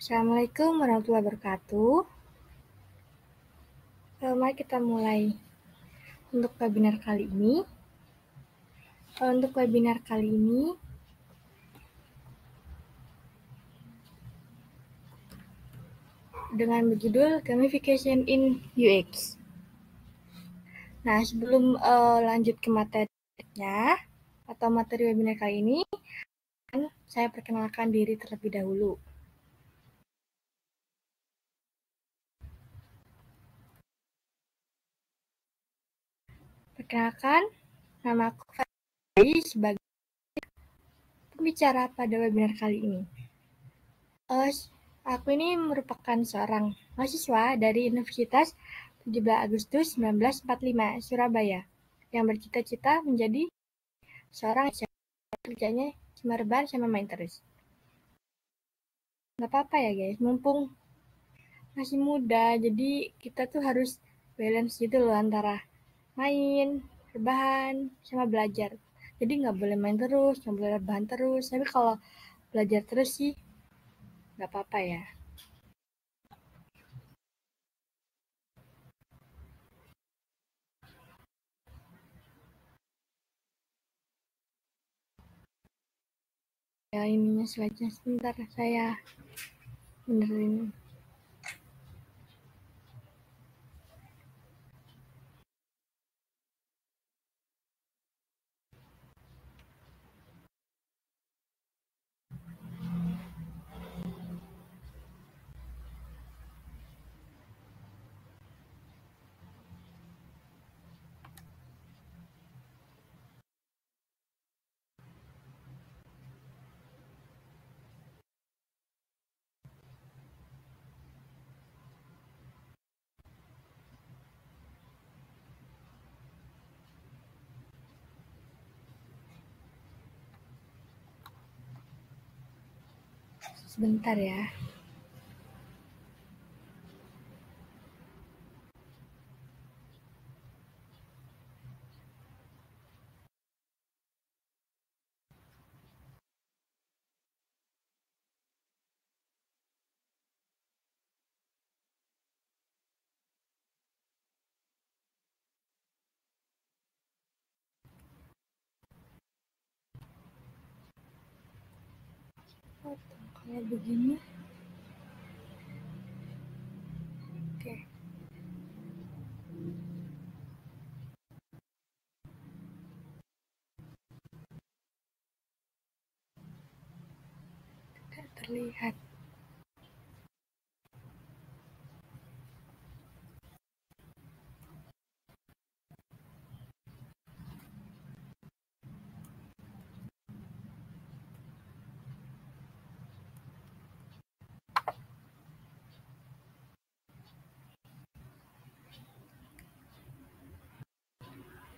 Assalamualaikum warahmatullahi wabarakatuh. Mari kita mulai untuk webinar kali ini. Dengan berjudul Gamification in UX. Nah, sebelum lanjut ke materinya atau materi webinar kali ini, saya perkenalkan diri terlebih dahulu. Perkenalkan, nama aku Fadli sebagai pembicara pada webinar kali ini. Aku ini merupakan seorang mahasiswa dari Universitas 17 Agustus 1945, Surabaya, yang bercita-cita menjadi seorang kerjanya cuma rebahan sama main terus. Gak apa-apa ya guys, mumpung masih muda, jadi kita tuh harus balance gitu loh antara main, rebahan, sama belajar. Jadi gak boleh main terus, gak boleh rebahan terus, tapi kalau belajar terus sih gak apa-apa ya. Ya ininya slide-nya sebentar, saya benerin. Sebentar ya. Kayak begini. Oke. Tidak terlihat.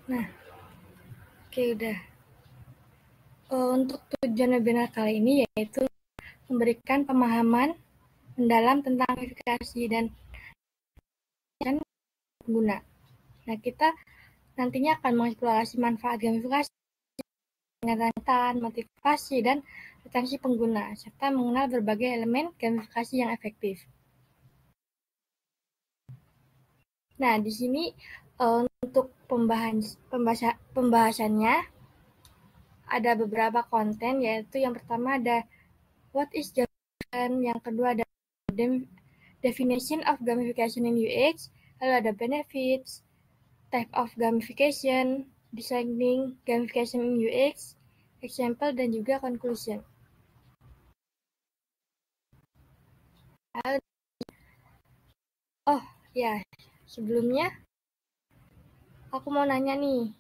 Nah, oke udah. Untuk tujuan webinar kali ini yaitu memberikan pemahaman mendalam tentang gamifikasi dan pengguna. Nah, kita nantinya akan mengeksplorasi manfaat gamifikasi, pengetahuan, motivasi, dan retensi pengguna, serta mengenal berbagai elemen gamifikasi yang efektif. Nah, di sini untuk pembahasannya ada beberapa konten, yaitu yang pertama ada what is gamification, yang kedua ada definition of gamification in UX, lalu ada benefits, type of gamification, designing gamification in UX, example, dan juga conclusion. Oh ya, sebelumnya aku mau nanya nih,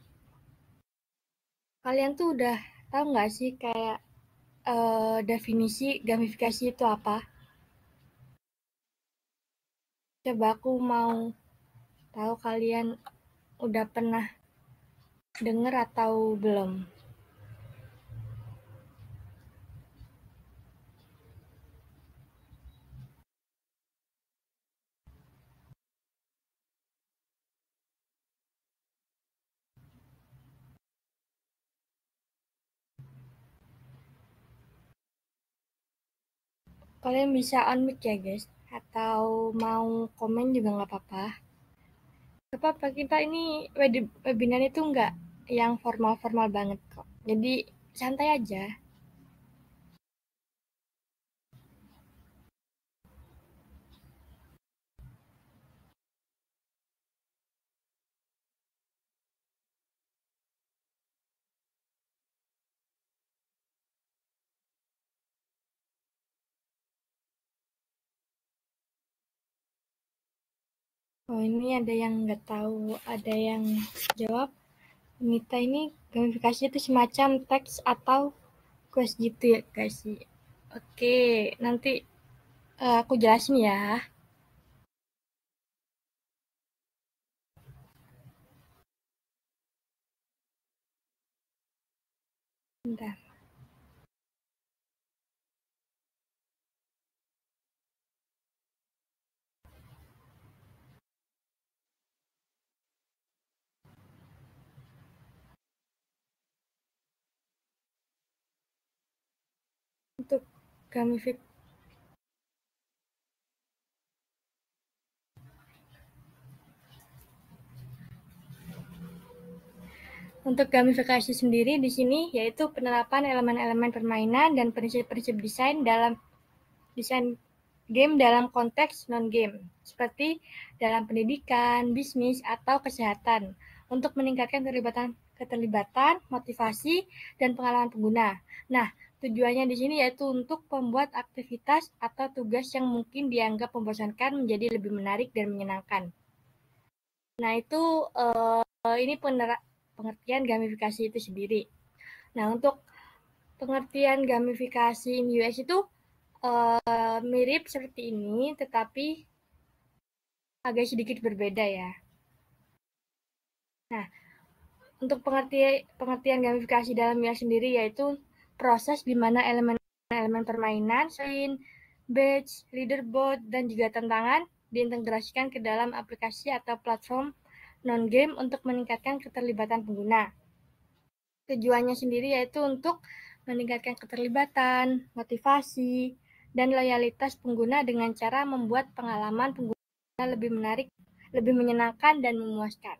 kalian tuh udah tahu nggak sih kayak definisi gamifikasi itu apa? Coba aku mau tahu kalian udah pernah dengar atau belum? Kalian bisa on mic ya guys, atau mau komen juga nggak apa-apa. Gak apa-apa, kita ini webinar itu nggak yang formal-formal banget kok. Jadi santai aja. Oh ini ada yang nggak tahu, ada yang jawab. Mita ini gamifikasi itu semacam teks atau quest gitu ya guys. Oke, nanti aku jelasin ya. Bentar. Untuk gamifik Untuk gamifikasi sendiri di sini yaitu penerapan elemen-elemen permainan dan prinsip-prinsip desain game dalam konteks non-game, seperti dalam pendidikan, bisnis, atau kesehatan, untuk meningkatkan keterlibatan, motivasi, dan pengalaman pengguna. Nah, tujuannya di sini yaitu untuk membuat aktivitas atau tugas yang mungkin dianggap membosankan menjadi lebih menarik dan menyenangkan. Nah, itu ini pengertian gamifikasi itu sendiri. Nah, untuk pengertian gamifikasi in UX itu mirip seperti ini, tetapi agak sedikit berbeda ya. Nah, untuk pengertian gamifikasi dalam UX sendiri yaitu proses di mana elemen permainan, selain badge, leaderboard, dan juga tantangan diintegrasikan ke dalam aplikasi atau platform non-game untuk meningkatkan keterlibatan pengguna. Tujuannya sendiri yaitu untuk meningkatkan keterlibatan, motivasi, dan loyalitas pengguna dengan cara membuat pengalaman pengguna lebih menarik, lebih menyenangkan, dan memuaskan.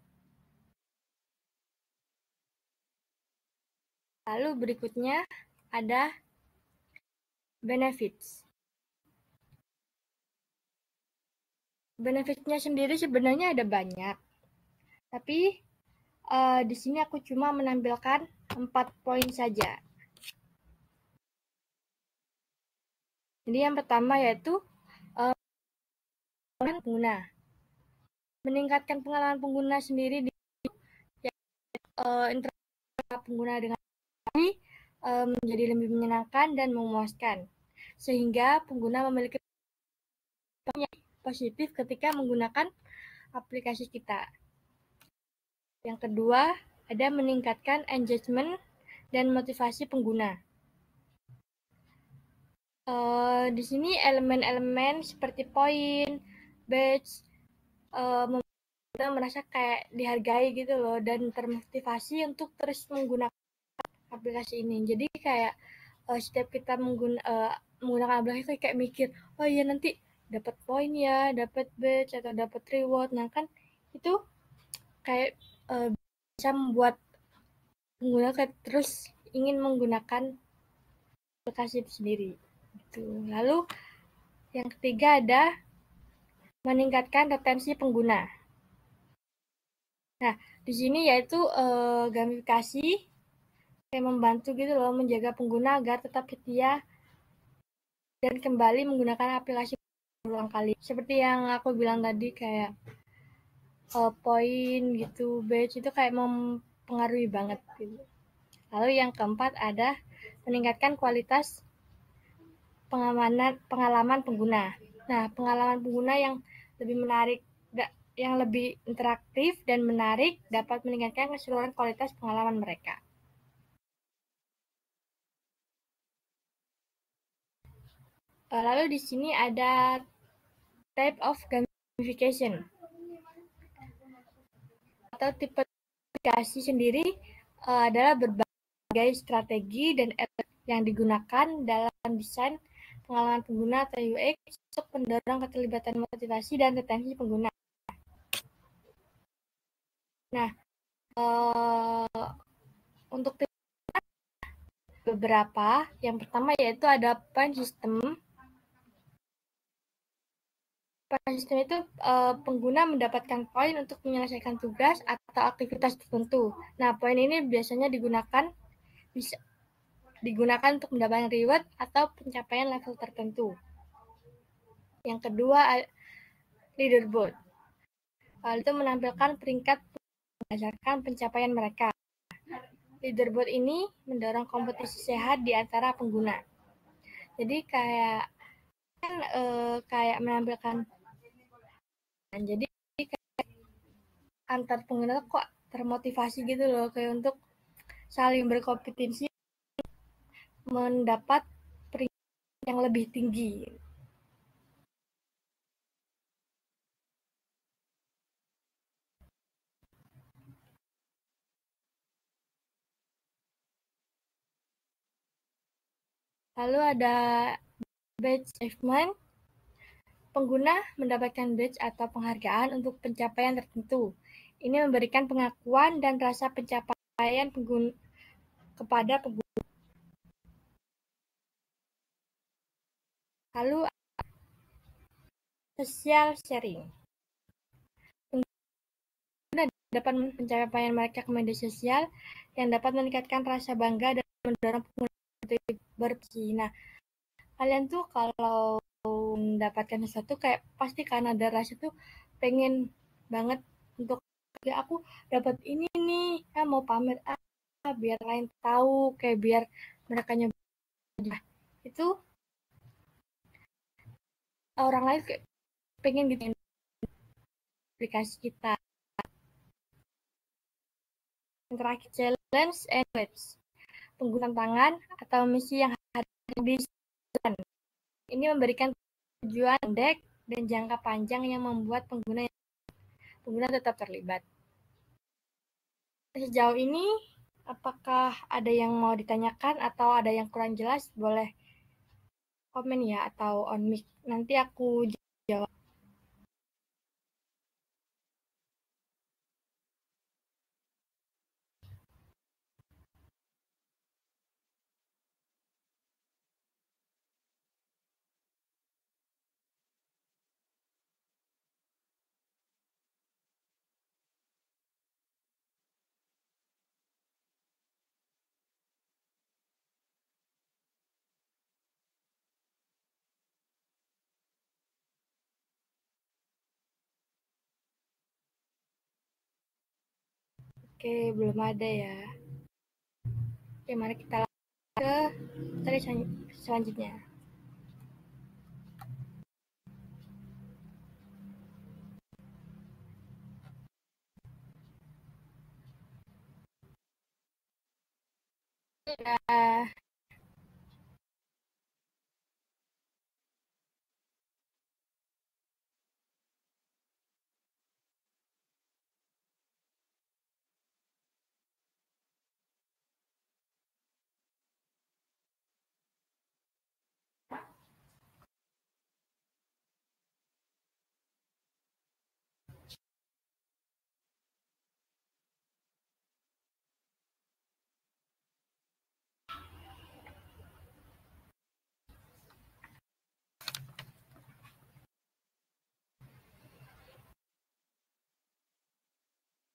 Lalu berikutnya ada benefits. Benefitnya sendiri sebenarnya ada banyak, tapi di sini aku cuma menampilkan 4 poin saja. Jadi yang pertama yaitu pengalaman pengguna. Meningkatkan pengalaman pengguna sendiri di interaksi pengguna dengan menjadi lebih menyenangkan dan memuaskan, sehingga pengguna memiliki positif ketika menggunakan aplikasi kita. Yang kedua, ada meningkatkan engagement dan motivasi pengguna. Di sini elemen-elemen seperti poin, badge, kita merasa kayak dihargai gitu loh, dan termotivasi untuk terus menggunakan aplikasi ini. Jadi kayak setiap kita menggunakan aplikasi itu kayak mikir, oh iya nanti dapat poin ya, dapat badge atau dapat reward. Nah kan itu kayak bisa membuat pengguna terus ingin menggunakan aplikasi itu sendiri. Gitu. Lalu yang ketiga ada meningkatkan retensi pengguna. Nah, di sini yaitu gamifikasi yang membantu gitu loh menjaga pengguna agar tetap setia dan kembali menggunakan aplikasi berulang kali. Seperti yang aku bilang tadi kayak poin gitu, badge itu kayak mempengaruhi banget gitu. Lalu yang keempat ada meningkatkan kualitas pengalaman pengguna. Nah, pengalaman pengguna yang lebih menarik, yang lebih interaktif dan menarik dapat meningkatkan keseluruhan kualitas pengalaman mereka. Lalu di sini ada type of gamification atau tipe gamifikasi sendiri adalah berbagai strategi dan yang digunakan dalam desain pengalaman pengguna atau UX untuk mendorong keterlibatan motivasi dan retensi pengguna. Nah, untuk beberapa, yang pertama yaitu ada point system. Point system itu pengguna mendapatkan poin untuk menyelesaikan tugas atau aktivitas tertentu. Nah, poin ini biasanya bisa digunakan untuk mendapatkan reward atau pencapaian level tertentu. Yang kedua, leaderboard. Itu menampilkan peringkat berdasarkan pencapaian mereka. Leaderboard ini mendorong kompetisi sehat di antara pengguna. Jadi kayak menampilkan, jadi kayak antar pengguna kok termotivasi gitu loh, kayak untuk saling berkompetisi mendapat peringkat yang lebih tinggi. Lalu ada badge achievement. Pengguna mendapatkan badge atau penghargaan untuk pencapaian tertentu. Ini memberikan pengakuan dan rasa pencapaian kepada pengguna. Lalu social sharing. Pengguna dapat pencapaian mereka ke media sosial yang dapat meningkatkan rasa bangga dan mendorong pengguna untuk berbagi. Nah, kalian tuh kalau mendapatkan sesuatu kayak pasti karena ada rasa tuh pengen banget untuk ya aku dapat ini nih, mau pamer biar lain tahu, kayak biar mereka nyoba. Itu orang lain kayak pengen gitu aplikasi kita. Yang terakhir, challenge and goals. Pengguna tantangan atau misi yang harus ini memberikan tujuan pendek dan jangka panjang yang membuat pengguna tetap terlibat. Sejauh ini, apakah ada yang mau ditanyakan atau ada yang kurang jelas? Boleh komen ya atau on mic. Nanti aku jawab. Oke, belum ada ya. Oke, mari kita lanjut ke materi selanjutnya.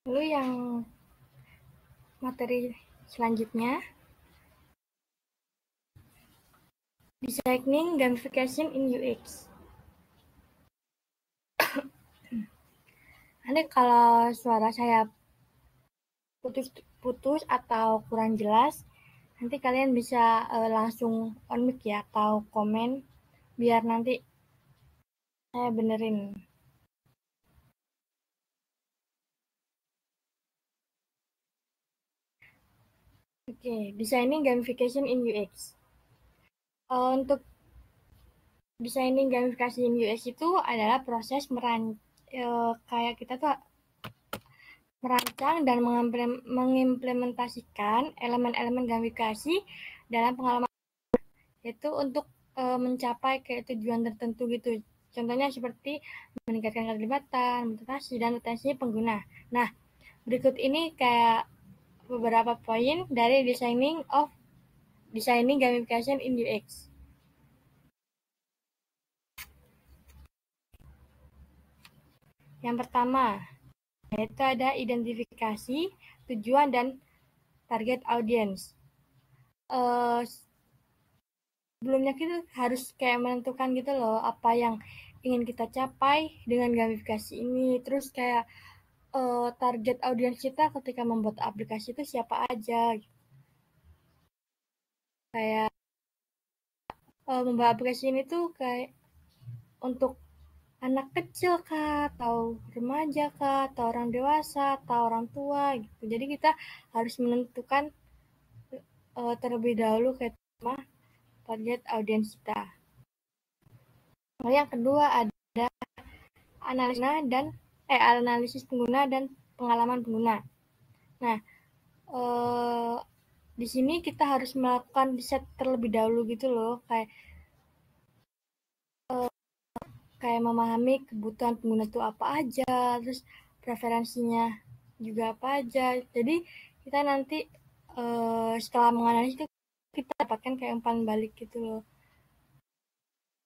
Lalu yang materi selanjutnya, designing gamification in UX. Nanti kalau suara saya putus atau kurang jelas, nanti kalian bisa langsung on mic ya atau komen biar nanti saya benerin. Oke, designing gamification in UX. Untuk designing gamification in UX itu adalah proses kayak kita tuh merancang dan mengimplementasikan elemen-elemen gamifikasi dalam pengalaman, yaitu untuk mencapai kayak tujuan tertentu gitu. Contohnya seperti meningkatkan keterlibatan, motivasi, dan retensi pengguna. Nah, berikut ini kayak beberapa poin dari designing gamification in UX. Yang pertama, yaitu ada identifikasi, tujuan, dan target audience. Sebelumnya kita harus kayak menentukan gitu loh, apa yang ingin kita capai dengan gamifikasi ini. Terus kayak target audiens kita ketika membuat aplikasi itu siapa aja. Kayak membuat aplikasi ini tuh kayak untuk anak kecil kah, atau remaja kah, atau orang dewasa, atau orang tua gitu. Jadi kita harus menentukan terlebih dahulu kayak target audiens kita. Lalu yang kedua ada analisis pengguna dan pengalaman pengguna. Nah, di sini kita harus melakukan riset terlebih dahulu gitu loh, kayak memahami kebutuhan pengguna itu apa aja, terus preferensinya juga apa aja. Jadi kita nanti setelah menganalisis itu kita dapatkan kayak umpan balik gitu loh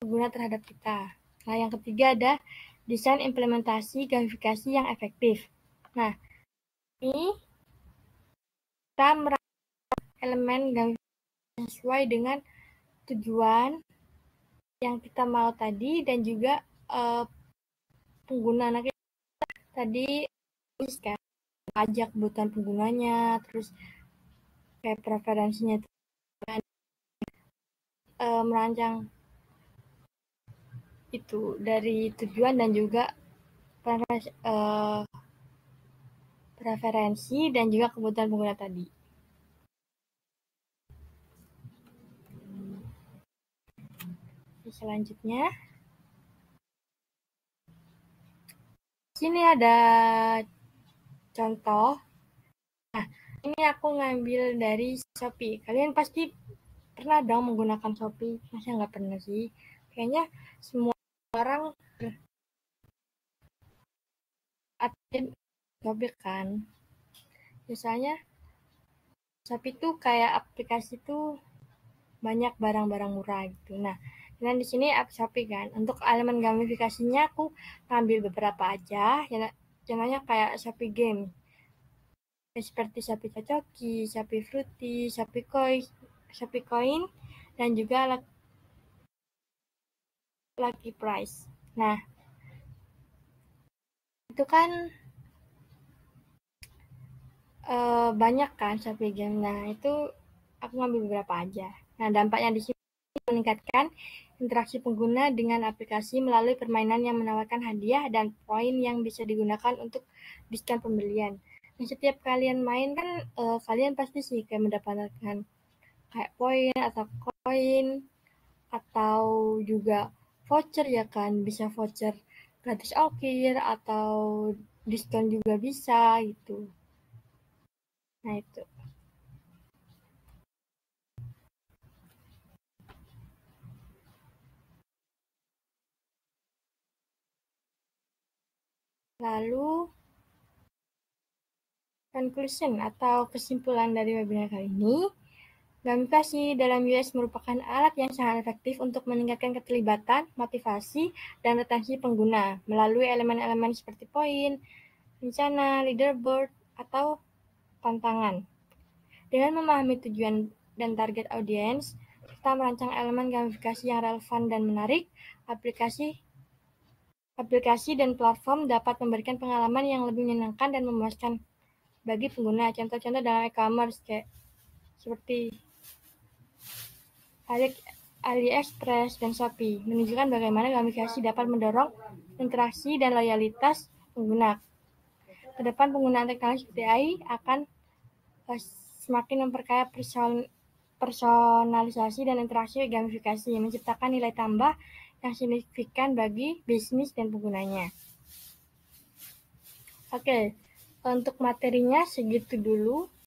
pengguna terhadap kita. Nah, yang ketiga ada desain implementasi gamifikasi yang efektif. Nah, ini kita merancang elemen gamifikasi sesuai dengan tujuan yang kita mau tadi dan juga pengguna. Nah, kita tadi kan ajak kebutuhan penggunanya, terus kayak preferensinya itu merancang itu dari tujuan dan juga preferensi dan juga kebutuhan pengguna tadi. Selanjutnya, sini ada contoh. Nah, ini aku ngambil dari Shopee. Kalian pasti pernah dong menggunakan Shopee. Masa nggak pernah sih? Kayaknya semua orang admin Shopee kan. Biasanya Shopee tuh kayak aplikasi tuh banyak barang-barang murah gitu. Nah, dan di sini app Shopee kan. Untuk elemen gamifikasinya aku ngambil beberapa aja. Contohnya kayak Shopee Game. Seperti Shopee Cocoki, Shopee Fruity, Shopee Coin, dan juga Lucky Prize. Nah, itu kan banyak kan Shopee Game. Nah, itu aku ngambil beberapa aja. Nah, dampaknya di sini meningkatkan interaksi pengguna dengan aplikasi melalui permainan yang menawarkan hadiah dan poin yang bisa digunakan untuk diskon pembelian. Nah, setiap kalian main kan kalian pasti sih kayak mendapatkan kayak poin atau koin atau juga voucher ya kan, bisa voucher gratis ongkir atau diskon juga bisa gitu. Nah, itu. Lalu conclusion atau kesimpulan dari webinar kali ini, gamifikasi dalam UX merupakan alat yang sangat efektif untuk meningkatkan keterlibatan, motivasi, dan retensi pengguna melalui elemen-elemen seperti poin, rencana, leaderboard, atau tantangan. Dengan memahami tujuan dan target audiens, kita merancang elemen gamifikasi yang relevan dan menarik, aplikasi dan platform dapat memberikan pengalaman yang lebih menyenangkan dan memuaskan bagi pengguna. Contoh-contoh dalam e-commerce kayak seperti AliExpress dan Shopee menunjukkan bagaimana gamifikasi dapat mendorong interaksi dan loyalitas pengguna. Kedepan penggunaan teknologi seperti AI akan semakin memperkaya personalisasi dan interaksi gamifikasi, menciptakan nilai tambah yang signifikan bagi bisnis dan penggunanya. Oke, untuk materinya segitu dulu.